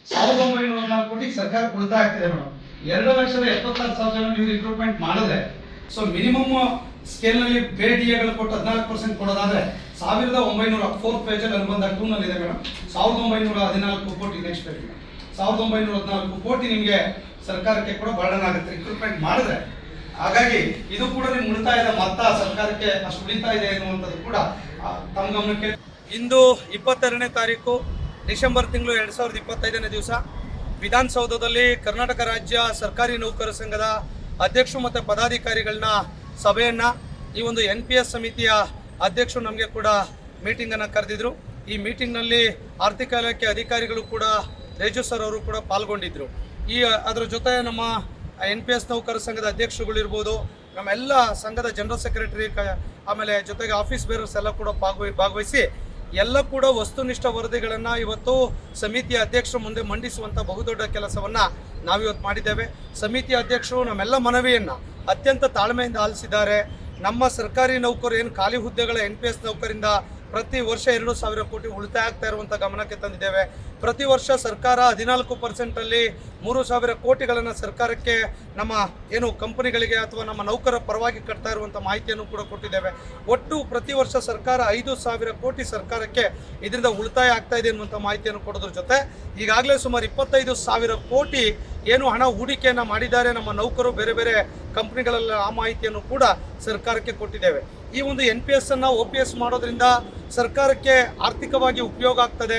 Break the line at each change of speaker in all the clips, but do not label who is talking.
1904 ಕೋಟಿ ಸರ್ಕಾರ ಉಳಿತಾಯ ಆಗ್ತಿದೆ ಮೇಡಮ್. 2,76,000 ನೀವು ರಿಕ್ರೂಟ್ಮೆಂಟ್ ಮಾಡಿದ್ರೆ ಸೊ ಮಿನಿಮಮ್ ಸ್ಕೇಲ್ ನಲ್ಲಿ ಬೇಡಿಕೆಗಳು ಕೊಟ್ಟು 14% ಕೊಡೋದಾದ್ರೆ 1,904 ಪೇಜಲ್ಲಿ ಅನುಬಂಧ 2 ನಲ್ಲಿ ಇದೆ ಮೇಡಮ್. 1,914 ಕೋಟಿ ನೆಕ್ಸ್ಟ್ ಪೇಜ್ 1,914 ಕೋಟಿ ನಿಮಗೆ ಸರ್ಕಾರಕ್ಕೆ ಕೂಡ ಬರ್ಡನ್ ಆಗುತ್ತೆ ರಿಕ್ರೂಟ್ಮೆಂಟ್ ಮಾಡಿದ್ರೆ. ಹಾಗಾಗಿ ಇದು ಕೂಡ ನಿಮ್ಮ ಉಳಿತಾಯದ ಮೊತ್ತ ಸರ್ಕಾರಕ್ಕೆ ಅಷ್ಟು ಉಳಿತಾಯ ಇದೆ ಅನ್ನುವಂಥದ್ದು ಕೂಡ ತಮ್ಮ ಗಮನಕ್ಕೆ. ಇಂದು 22ನೇ ತಾರೀಕು ಡಿಸೆಂಬರ್ ತಿಂಗಳು 2025ನೇ ದಿವಸ ವಿಧಾನಸೌಧದಲ್ಲಿ ಕರ್ನಾಟಕ ರಾಜ್ಯ ಸರ್ಕಾರಿ ನೌಕರರ ಸಂಘದ ಅಧ್ಯಕ್ಷರು ಮತ್ತು ಪದಾಧಿಕಾರಿಗಳನ್ನ ಸಭೆಯನ್ನು ಈ ಒಂದು NPS ಸಮಿತಿಯ ಅಧ್ಯಕ್ಷರು ನಮಗೆ ಕೂಡ ಮೀಟಿಂಗನ್ನು ಕರೆದಿದ್ರು. ಈ ಮೀಟಿಂಗ್ನಲ್ಲಿ ಆರ್ಥಿಕ ಇಲಾಖೆ ಅಧಿಕಾರಿಗಳು ಕೂಡ ರೇಜು ಸರ್ ಅವರು ಕೂಡ ಪಾಲ್ಗೊಂಡಿದ್ದರು. ಅದರ ಜೊತೆ ನಮ್ಮ NPS ನೌಕರರ ಸಂಘದ ಅಧ್ಯಕ್ಷರುಗಳಿರ್ಬೋದು, ನಮ್ಮ ಎಲ್ಲ ಸಂಘದ ಜನರಲ್ ಸೆಕ್ರೆಟರಿ, ಆಮೇಲೆ ಜೊತೆಗೆ ಆಫೀಸ್ ಬೇರರ್ಸ್ ಎಲ್ಲ ಕೂಡ ಭಾಗವಹಿಸಿ ಎಲ್ಲ ಕೂಡ ವಸ್ತುನಿಷ್ಠ ವರದಿಗಳನ್ನು ಇವತ್ತು ಸಮಿತಿಯ ಅಧ್ಯಕ್ಷರ ಮುಂದೆ ಮಂಡಿಸುವಂಥ ಬಹುದೊಡ್ಡ ಕೆಲಸವನ್ನು ನಾವಿವತ್ತು ಮಾಡಿದ್ದೇವೆ. ಸಮಿತಿಯ ಅಧ್ಯಕ್ಷರು ನಮ್ಮೆಲ್ಲ ಮನವಿಯನ್ನು ಅತ್ಯಂತ ತಾಳ್ಮೆಯಿಂದ ಆಲಿಸಿದ್ದಾರೆ. ನಮ್ಮ ಸರ್ಕಾರಿ ನೌಕರು ಏನು ಖಾಲಿ ಹುದ್ದೆಗಳ NPS ನೌಕರಿಂದ ಪ್ರತಿ ವರ್ಷ 2,000 ಕೋಟಿ ಉಳಿತಾಯ ಆಗ್ತಾ ಇರುವಂಥ ಗಮನಕ್ಕೆ ತಂದಿದ್ದೇವೆ. ಪ್ರತಿ ವರ್ಷ ಸರ್ಕಾರ 14% 3,000 ಕೋಟಿಗಳನ್ನು ಸರ್ಕಾರಕ್ಕೆ ನಮ್ಮ ಏನು ಕಂಪನಿಗಳಿಗೆ ಅಥವಾ ನಮ್ಮ ನೌಕರರ ಪರವಾಗಿ ಕಟ್ತಾ ಇರುವಂಥ ಮಾಹಿತಿಯನ್ನು ಕೂಡ ಕೊಟ್ಟಿದ್ದೇವೆ. ಒಟ್ಟು ಪ್ರತಿ ವರ್ಷ ಸರ್ಕಾರ 5,000 ಕೋಟಿ ಸರ್ಕಾರಕ್ಕೆ ಇದರಿಂದ ಉಳಿತಾಯ ಆಗ್ತಾ ಇದೆ ಅನ್ನುವಂಥ ಮಾಹಿತಿಯನ್ನು ಕೊಡೋದ್ರ ಜೊತೆ ಈಗಾಗಲೇ ಸುಮಾರು 25,000 ಕೋಟಿ ಏನು ಹಣ ಹೂಡಿಕೆಯನ್ನು ಮಾಡಿದ್ದಾರೆ ನಮ್ಮ ನೌಕರು ಬೇರೆ ಬೇರೆ ಕಂಪ್ನಿಗಳಲ್ಲಿ, ಆ ಮಾಹಿತಿಯನ್ನು ಕೂಡ ಸರ್ಕಾರಕ್ಕೆ ಕೊಟ್ಟಿದ್ದೇವೆ. ಈ ಒಂದು NPS ಅನ್ನು OPS ಮಾಡೋದ್ರಿಂದ ಸರ್ಕಾರಕ್ಕೆ ಆರ್ಥಿಕವಾಗಿ ಉಪಯೋಗ ಆಗ್ತದೆ.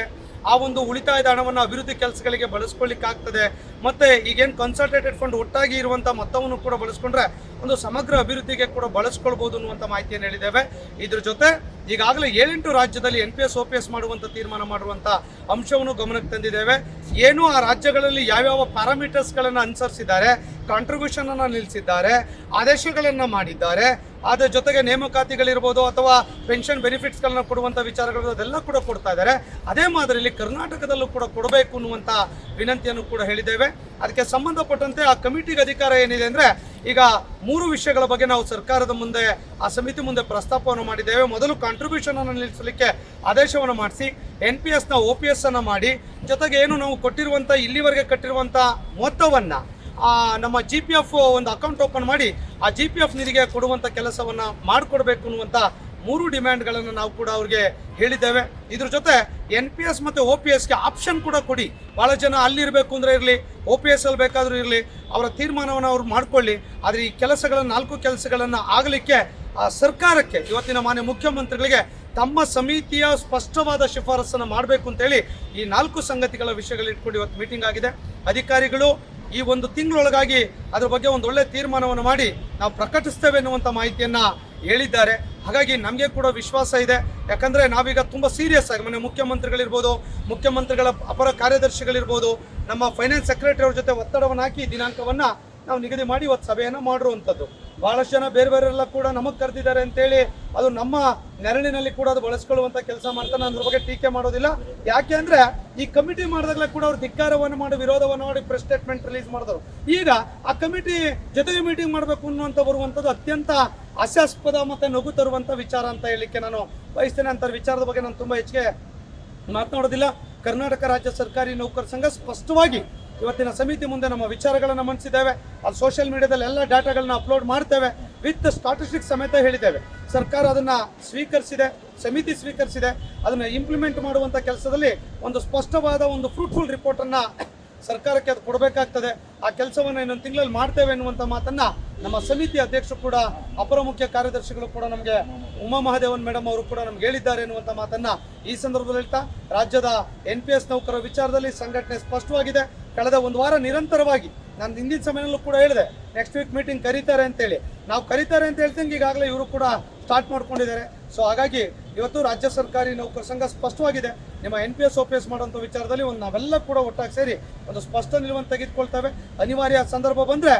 ಆ ಒಂದು ಉಳಿತಾಯದ ಹಣವನ್ನು ಅಭಿವೃದ್ಧಿ ಕೆಲಸಗಳಿಗೆ ಬಳಸ್ಕೊಳ್ಳಿಕ್ಕಾಗ್ತದೆ. ಮತ್ತು ಈಗೇನು ಕನ್ಸಲ್ಟೇಟೆಡ್ ಫಂಡ್ ಒಟ್ಟಾಗಿ ಇರುವಂಥ ಮೊತ್ತವನ್ನು ಕೂಡ ಬಳಸ್ಕೊಂಡ್ರೆ ಒಂದು ಸಮಗ್ರ ಅಭಿವೃದ್ಧಿಗೆ ಕೂಡ ಬಳಸ್ಕೊಳ್ಬೋದು ಅನ್ನುವಂಥ ಮಾಹಿತಿಯನ್ನು ಹೇಳಿದ್ದೇವೆ. ಇದ್ರ ಜೊತೆ ಈಗಾಗಲೇ 7-8 ರಾಜ್ಯದಲ್ಲಿ NPS OPS ಮಾಡುವಂಥ ತೀರ್ಮಾನ ಮಾಡುವಂಥ ಅಂಶವನ್ನು ಗಮನಕ್ಕೆ ತಂದಿದ್ದೇವೆ. ಏನು ಆ ರಾಜ್ಯಗಳಲ್ಲಿ ಯಾವ್ಯಾವ ಪ್ಯಾರಾಮೀಟರ್ಸ್ಗಳನ್ನು ಅನುಸರಿಸಿದ್ದಾರೆ, ಕಾಂಟ್ರಿಬ್ಯೂಷನನ್ನು ನಿಲ್ಲಿಸಿದ್ದಾರೆ, ಆದೇಶಗಳನ್ನು ಮಾಡಿದ್ದಾರೆ, ಅದರ ಜೊತೆಗೆ ನೇಮಕಾತಿಗಳಿರ್ಬೋದು ಅಥವಾ ಪೆನ್ಷನ್ ಬೆನಿಫಿಟ್ಸ್ಗಳನ್ನ ಕೊಡುವಂಥ ವಿಚಾರಗಳು ಅದೆಲ್ಲ ಕೂಡ ಕೊಡ್ತಾ ಇದ್ದಾರೆ. ಅದೇ ಮಾದರಿಯಲ್ಲಿ ಕರ್ನಾಟಕದಲ್ಲೂ ಕೂಡ ಕೊಡಬೇಕು ಅನ್ನುವಂಥ ವಿನಂತಿಯನ್ನು ಕೂಡ ಹೇಳಿದ್ದೇವೆ. ಅದಕ್ಕೆ ಸಂಬಂಧಪಟ್ಟಂತೆ ಆ ಕಮಿಟಿಗೆ ಅಧಿಕಾರ ಏನಿದೆ ಅಂದರೆ ಈಗ 3 ವಿಷಯಗಳ ಬಗ್ಗೆ ನಾವು ಸರ್ಕಾರದ ಮುಂದೆ ಆ ಸಮಿತಿ ಮುಂದೆ ಪ್ರಸ್ತಾಪವನ್ನು ಮಾಡಿದ್ದೇವೆ. ಮೊದಲು ಕಾಂಟ್ರಿಬ್ಯೂಷನನ್ನು ನಿಲ್ಲಿಸಲಿಕ್ಕೆ ಆದೇಶವನ್ನು ಮಾಡಿಸಿ NPSನ OPS ಅನ್ನು ಮಾಡಿ, ಜೊತೆಗೆ ಏನು ನಾವು ಕೊಟ್ಟಿರುವಂಥ ಇಲ್ಲಿವರೆಗೆ ಕಟ್ಟಿರುವಂಥ ಮೊತ್ತವನ್ನು ನಮ್ಮ GPF ಒಂದು ಅಕೌಂಟ್ ಓಪನ್ ಮಾಡಿ ಆ GPF ನಿಧಿಗೆ ಕೊಡುವಂಥ ಕೆಲಸವನ್ನು ಮಾಡಿಕೊಡ್ಬೇಕು ಅನ್ನುವಂಥ 3 ಡಿಮ್ಯಾಂಡ್ಗಳನ್ನು ನಾವು ಕೂಡ ಅವ್ರಿಗೆ ಹೇಳಿದ್ದೇವೆ. ಇದ್ರ ಜೊತೆ NPS ಮತ್ತು OPSಗೆ ಆಪ್ಷನ್ ಕೂಡ ಕೊಡಿ. ಭಾಳ ಜನ ಅಲ್ಲಿರಬೇಕು ಅಂದರೆ ಇರಲಿ, OPS ಅಲ್ಲಿ ಬೇಕಾದರೂ ಇರಲಿ, ಅವರ ತೀರ್ಮಾನವನ್ನು ಅವ್ರು ಮಾಡಿಕೊಳ್ಳಿ. ಆದರೆ ಈ ಕೆಲಸಗಳನ್ನು 4 ಕೆಲಸಗಳನ್ನು ಆಗಲಿಕ್ಕೆ ಸರ್ಕಾರಕ್ಕೆ ಇವತ್ತಿನ ಮಾನ್ಯ ಮುಖ್ಯಮಂತ್ರಿಗಳಿಗೆ ತಮ್ಮ ಸಮಿತಿಯ ಸ್ಪಷ್ಟವಾದ ಶಿಫಾರಸನ್ನು ಮಾಡಬೇಕು ಅಂತೇಳಿ ಈ 4 ಸಂಗತಿಗಳ ವಿಷಯಗಳಿಟ್ಕೊಂಡು ಇವತ್ತು ಮೀಟಿಂಗ್ ಆಗಿದೆ. ಅಧಿಕಾರಿಗಳು ಈ ಒಂದು ತಿಂಗಳೊಳಗಾಗಿ ಅದ್ರ ಬಗ್ಗೆ ಒಂದು ಒಳ್ಳೆ ತೀರ್ಮಾನವನ್ನು ಮಾಡಿ ನಾವು ಪ್ರಕಟಿಸ್ತೇವೆ ಅನ್ನುವಂಥ ಮಾಹಿತಿಯನ್ನು ಹೇಳಿದ್ದಾರೆ. ಹಾಗಾಗಿ ನಮಗೆ ಕೂಡ ವಿಶ್ವಾಸ ಇದೆ. ಯಾಕಂದರೆ ನಾವೀಗ ತುಂಬ ಸೀರಿಯಸ್ ಆಗಿ ಮನೆ ಮುಖ್ಯಮಂತ್ರಿಗಳಿರ್ಬೋದು, ಮುಖ್ಯಮಂತ್ರಿಗಳ ಅಪರ ಕಾರ್ಯದರ್ಶಿಗಳಿರ್ಬೋದು, ನಮ್ಮ ಫೈನಾನ್ಸ್ ಸೆಕ್ರೆಟರಿ ಅವ್ರ ಜೊತೆ ಒತ್ತಡವನ್ನು ಹಾಕಿ ದಿನಾಂಕವನ್ನು ನಾವು ನಿಗದಿ ಮಾಡಿ ಇವತ್ತು ಸಭೆಯನ್ನು ಮಾಡಿರುವಂಥದ್ದು. ಭಾಳಷ್ಟು ಜನ ಬೇರೆ ಬೇರೆಲ್ಲ ಕೂಡ ನಮಗೆ ಕರೆದಿದ್ದಾರೆ ಅಂತೇಳಿ ಅದು ನಮ್ಮ ನೆರಳಿನಲ್ಲಿ ಕೂಡ ಅದು ಬಳಸ್ಕೊಳ್ಳುವಂಥ ಕೆಲಸ ಮಾಡ್ತಾನೆ. ಅದ್ರ ಬಗ್ಗೆ ಟೀಕೆ ಮಾಡೋದಿಲ್ಲ. ಯಾಕೆ ಅಂದರೆ ಈ ಕಮಿಟಿ ಮಾಡಿದಾಗಲೇ ಕೂಡ ಅವ್ರು ಧಿಕ್ಕಾರವನ್ನು ಮಾಡಿ, ವಿರೋಧವನ್ನು ಮಾಡಿ ಪ್ರೆಸ್ ಸ್ಟೇಟ್ಮೆಂಟ್ ರಿಲೀಸ್ ಮಾಡಿದ್ರು. ಈಗ ಆ ಕಮಿಟಿ ಜೊತೆಗೆ ಮೀಟಿಂಗ್ ಮಾಡಬೇಕು ಅನ್ನುವಂಥ ಬರುವಂಥದ್ದು ಅತ್ಯಂತ ಹಾಸ್ಯಾಸ್ಪದ ಮತ್ತು ನಗು ತರುವಂಥ ವಿಚಾರ ಅಂತ ಹೇಳಲಿಕ್ಕೆ ನಾನು ಬಯಸ್ತೇನೆ. ಅಂಥ ವಿಚಾರದ ಬಗ್ಗೆ ನಾನು ತುಂಬ ಹೆಚ್ಚಿಗೆ ಮಾತನಾಡೋದಿಲ್ಲ. ಕರ್ನಾಟಕ ರಾಜ್ಯ ಸರ್ಕಾರಿ ನೌಕರ ಸಂಘ ಸ್ಪಷ್ಟವಾಗಿ ಇವತ್ತಿನ ಸಮಿತಿ ಮುಂದೆ ನಮ್ಮ ವಿಚಾರಗಳನ್ನು ಮಂಡಿಸಿದ್ದೇವೆ. ಅಲ್ಲಿ ಸೋಷಿಯಲ್ ಮೀಡಿಯಾದಲ್ಲಿ ಎಲ್ಲ ಡಾಟಾಗಳನ್ನ ಅಪ್ಲೋಡ್ ಮಾಡ್ತೇವೆ, ವಿತ್ ಸ್ಟಾಟಿಸ್ಟಿಕ್ಸ್ ಸಮೇತ ಹೇಳಿದ್ದೇವೆ. ಸರ್ಕಾರ ಅದನ್ನು ಸ್ವೀಕರಿಸಿದೆ, ಸಮಿತಿ ಸ್ವೀಕರಿಸಿದೆ. ಅದನ್ನು ಇಂಪ್ಲಿಮೆಂಟ್ ಮಾಡುವಂಥ ಕೆಲಸದಲ್ಲಿ ಒಂದು ಸ್ಪಷ್ಟವಾದ ಒಂದು ಫ್ರೂಟ್ಫುಲ್ ರಿಪೋರ್ಟನ್ನು ಸರ್ಕಾರಕ್ಕೆ ಅದು ಕೊಡಬೇಕಾಗ್ತದೆ. ಆ ಕೆಲಸವನ್ನು ಇನ್ನೊಂದು ತಿಂಗಳಲ್ಲಿ ಮಾಡ್ತೇವೆ ಎನ್ನುವಂಥ ಮಾತನ್ನು ನಮ್ಮ ಸಮಿತಿ ಅಧ್ಯಕ್ಷರು ಕೂಡ, ಅಪರ ಮುಖ್ಯ ಕಾರ್ಯದರ್ಶಿಗಳು ಕೂಡ ನಮಗೆ ಉಮಾ ಮಹಾದೇವನ್ ಮೇಡಮ್ ಅವರು ಕೂಡ ನಮ್ಗೆ ಹೇಳಿದ್ದಾರೆ ಎನ್ನುವಂಥ ಮಾತನ್ನು ಈ ಸಂದರ್ಭದಲ್ಲಿ ಹೇಳ್ತಾ, ರಾಜ್ಯದ NPS ನೌಕರರ ವಿಚಾರದಲ್ಲಿ ಸಂಘಟನೆ ಸ್ಪಷ್ಟವಾಗಿದೆ. ಕಳೆದ 1 ವಾರ ನಿರಂತರವಾಗಿ ನಾನು ಹಿಂದಿನ ಸಮಯದಲ್ಲೂ ಕೂಡ ಹೇಳಿದೆ ನೆಕ್ಸ್ಟ್ ವೀಕ್ ಮೀಟಿಂಗ್ ಕರೀತಾರೆ ಅಂತೇಳಿ. ನಾವು ಕರೀತಾರೆ ಅಂತ ಹೇಳ್ತಂಗೆ ಈಗಾಗಲೇ ಇವರು ಕೂಡ ಸ್ಟಾರ್ಟ್ ಮಾಡ್ಕೊಂಡಿದ್ದಾರೆ. ಸೊ ಹಾಗಾಗಿ ಇವತ್ತು ರಾಜ್ಯ ಸರ್ಕಾರಿ ನೌಕರ ಸಂಘ ಸ್ಪಷ್ಟವಾಗಿದೆ. ನಿಮ್ಮ NPS OPS ಮಾಡುವಂಥ ವಿಚಾರದಲ್ಲಿ ನಾವೆಲ್ಲ ಕೂಡ ಒಟ್ಟಾಗಿ ಸೇರಿ ಒಂದು ಸ್ಪಷ್ಟ ನಿಲುವನ್ನು ತೆಗೆದುಕೊಳ್ತೇವೆ. ಅನಿವಾರ್ಯ ಸಂದರ್ಭ ಬಂದರೆ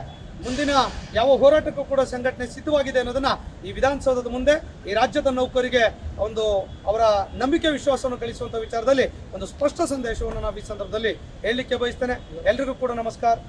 ಮುಂದಿನ ಯಾವ ಹೋರಾಟಕ್ಕೂ ಕೂಡ ಸಂಘಟನೆ ಸಿದ್ಧವಾಗಿದೆ ಅನ್ನೋದನ್ನ ಈ ವಿಧಾನಸೌಧದ ಮುಂದೆ ಈ ರಾಜ್ಯದ ನೌಕರಿಗೆ ಒಂದು ಅವರ ನಂಬಿಕೆ ವಿಶ್ವಾಸವನ್ನು ಗಳಿಸುವಂಥ ವಿಚಾರದಲ್ಲಿ ಒಂದು ಸ್ಪಷ್ಟ ಸಂದೇಶವನ್ನು ನಾವು ಈ ಸಂದರ್ಭದಲ್ಲಿ ಹೇಳಲಿಕ್ಕೆ ಬಯಸ್ತೇನೆ. ಎಲ್ರಿಗೂ ಕೂಡ ನಮಸ್ಕಾರ.